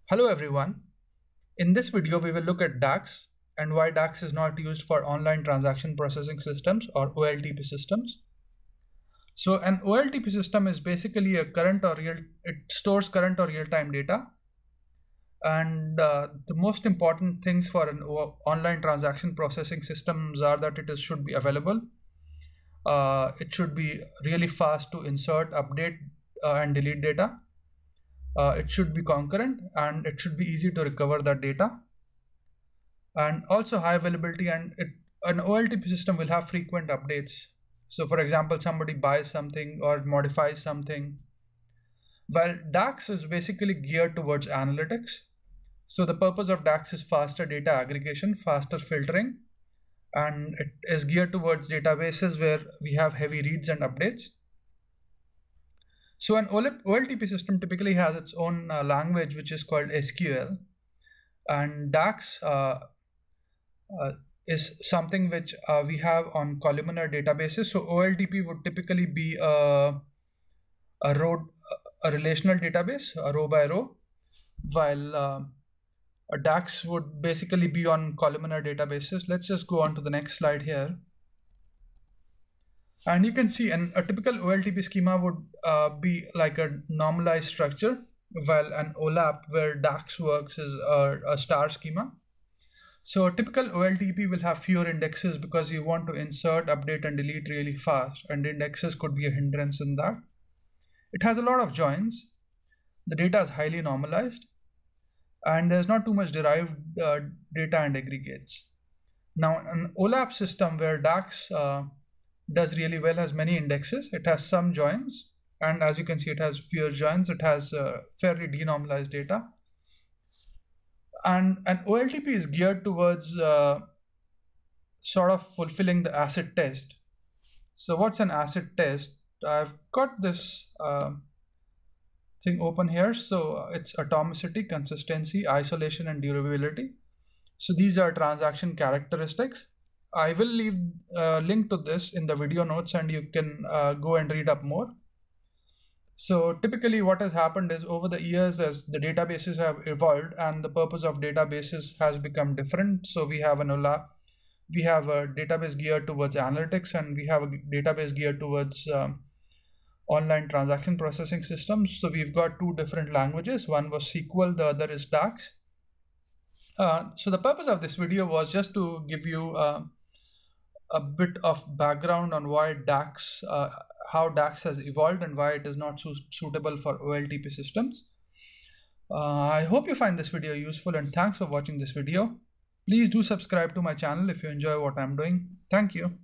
Hello everyone. In this video, we will look at DAX and why DAX is not used for online transaction processing systems or OLTP systems. So an OLTP system is basically it stores current or real-time data. And the most important things for an online transaction processing systems are that should be available. It should be really fast to insert, update, and delete data. It should be concurrent and it should be easy to recover that data, and also high availability, and an OLTP system will have frequent updates. So for example, somebody buys something or modifies something, while DAX is basically geared towards analytics. So the purpose of DAX is faster data aggregation, faster filtering, and it is geared towards databases where we have heavy reads and updates. So an OLTP system typically has its own language, which is called SQL, and DAX is something which we have on columnar databases. So OLTP would typically be a relational database, a row by row, while a DAX would basically be on columnar databases. Let's just go on to the next slide here. And you can see a typical OLTP schema would be like a normalized structure, while an OLAP where DAX works is a star schema. So a typical OLTP will have fewer indexes because you want to insert, update, and delete really fast, and indexes could be a hindrance in that. It has a lot of joins. The data is highly normalized, and there's not too much derived data and aggregates. Now, an OLAP system where DAX does really well has many indexes. It has some joins, and as you can see, it has fewer joins. It has fairly denormalized data. And an OLTP is geared towards sort of fulfilling the acid test. So what's an acid test? I've got this thing open here. So it's atomicity, consistency, isolation, and durability. So these are transaction characteristics. I will leave a link to this in the video notes, and you can go and read up more. So typically what has happened is over the years, as the databases have evolved and the purpose of databases has become different. So we have we have a database geared towards analytics, and we have a database geared towards online transaction processing systems. So we've got two different languages. One was SQL, the other is DAX. So the purpose of this video was just to give you a bit of background on why DAX, how DAX has evolved and why it is not suitable for OLTP systems. I hope you find this video useful, and thanks for watching this video. Please do subscribe to my channel if you enjoy what I'm doing. Thank you.